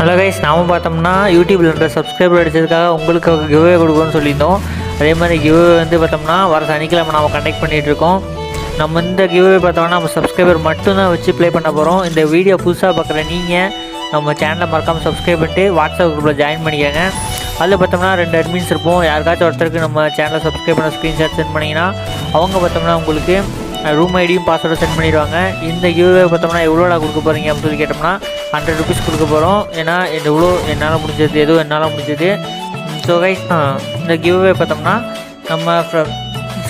Hello guys, நாம் பார்த்தோம்னா யூடியூப்ல சப்ஸ்கிரைபர் அடிச்சதுக்காக உங்களுக்கு கிவ்வே கொடுக்குன்னு சொல்லியிருந்தோம். அதே மாதிரி கிவ்வே வந்து பார்த்தோம்னா வர சனிக்கிழமை நம்ம கண்டக்ட் பண்ணிகிட்டு இருக்கோம். நம்ம இந்த கிவ்வே பார்த்தோம்னா நம்ம சப்ஸ்கிரைபர் மட்டும்தான் வச்சு ப்ளே பண்ண போகிறோம். இந்த வீடியோ புதுசாக பார்க்குற நீங்கள் நம்ம சேனலை மறக்காமல் சப்ஸ்கிரைப் பண்ணிட்டு வாட்ஸ்அப் குரூப்பில் ஜாயின் பண்ணிக்கோங்க. அதில் பார்த்தோம்னா 2 அட்மின்ஸ் இருப்போம். யாருக்காச்சும் ஒருத்தருக்கு நம்ம சேனலை சப்ஸ்கிரைப் பண்ண ஸ்க்ரீன்ஷாட் சென்ட் பண்ணிங்கன்னா அவங்க பார்த்தோம்னா உங்களுக்கு ரூம் ஐடியும் பாஸ்வேர்டும் சென்ட் பண்ணிடுவாங்க. இந்த கிவ்வே பார்த்தோம்னா எவ்வளோடா கொடுக்க போகிறீங்க அப்படின்னு சொல்லி கேட்டோம்னா 100 ருபீஸ் கொடுக்க போகிறோம். ஏன்னா எவ்வளோ என்னால் முடிஞ்சது எதுவும் என்னால் முடிஞ்சது. ஸோ கைஸ், இந்த கிவ்வே பார்த்தோம்னா நம்ம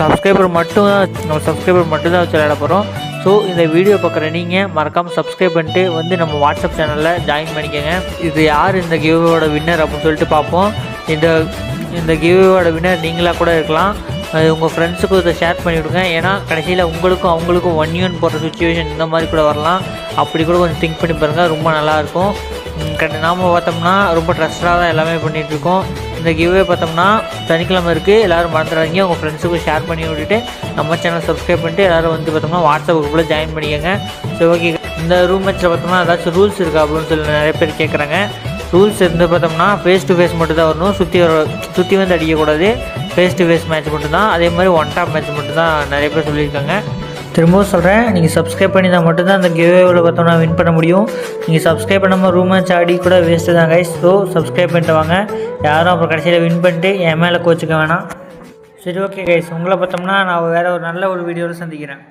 சப்ஸ்கிரைபர் மட்டும்தான் வச்சு விளையாட போகிறோம். ஸோ இந்த வீடியோ பார்க்குற நீங்கள் மறக்காமல் சப்ஸ்கிரைப் பண்ணிட்டு வந்து நம்ம வாட்ஸ்அப் சேனலில் ஜாயின் பண்ணிக்கோங்க. இது யார் இந்த கிவ்வேவோட வின்னர் அப்படின்னு சொல்லிட்டு பார்ப்போம். இந்த கிவ்வேவோட வின்னர் நீங்களாக கூட இருக்கலாம். அது உங்கள் ஃப்ரெண்ட்ஸுக்கும் இதை ஷேர் பண்ணிவிடுங்க. ஏன்னா கடைசியில் உங்களுக்கும் அவங்களுக்கும் 1 போடுற சுச்சுவேஷன் இந்த மாதிரி கூட வரலாம். அப்படி கூட கொஞ்சம் திங்க் பண்ணி பாருங்கள், ரொம்ப நல்லாயிருக்கும். நாம் பார்த்தோம்னா ரொம்ப ட்ரஸ்டாக தான் எல்லாமே பண்ணிகிட்ருக்கோம். இந்த கிவ்வே பார்த்தோம்னா சனிக்கிழமை இருக்குது. எல்லோரும் மறந்துடாதீங்க, உங்கள் ஃப்ரெண்ட்ஸுக்கும் ஷேர் பண்ணி விட்டுட்டு நம்ம சேனல் சப்ஸ்கிரைப் பண்ணிட்டு எல்லோரும் வந்து பார்த்தோம்னா வாட்ஸ்அப் குரூப்பில் ஜாயின் பண்ணிக்கோங்க. ஸோ ஓகே, இந்த ரூம் மேட்ச்சில் பார்த்தோம்னா ஏதாச்சும் ரூல்ஸ் இருக்கா அப்படின்னு சொல்லி நிறைய பேர் கேட்குறாங்க. ரூல்ஸ் இருந்து பார்த்தோம்னா ஃபேஸ் டு ஃபேஸ் மட்டும் தான் வரணும். சுற்றி வந்து அடிக்கக்கூடாது. ஃபேஸ் டு ஃபேஸ் மேட்ச் மட்டும்தான். அதே மாதிரி 1 டாப் மேட்ச் மட்டும்தான் நிறைய பேர் சொல்லியிருக்காங்க. திரும்பவும் சொல்கிறேன், நீங்கள் சப்ஸ்கிரைப் பண்ணி தான் மட்டும்தான் அந்த கிவ்வேவில் பார்த்தோம்னா வின் பண்ண முடியும். நீங்கள் சப்ஸ்கிரைப் பண்ணாமல் ரூம் மேட்ச் ஆடி கூட வேஸ்ட்டு தான் கைஸ். ஸோ சப்ஸ்கிரைப் பண்ணிட்டு வாங்க. யாரும் அப்புறம் கடைசியில் வின் பண்ணிட்டு என் மேலே கோச்சிக்க வேணாம். சரி ஓகே கைஸ், உங்களை பார்த்தோம்னா நான் வேறு ஒரு நல்ல ஒரு வீடியோவில் சந்திக்கிறேன்.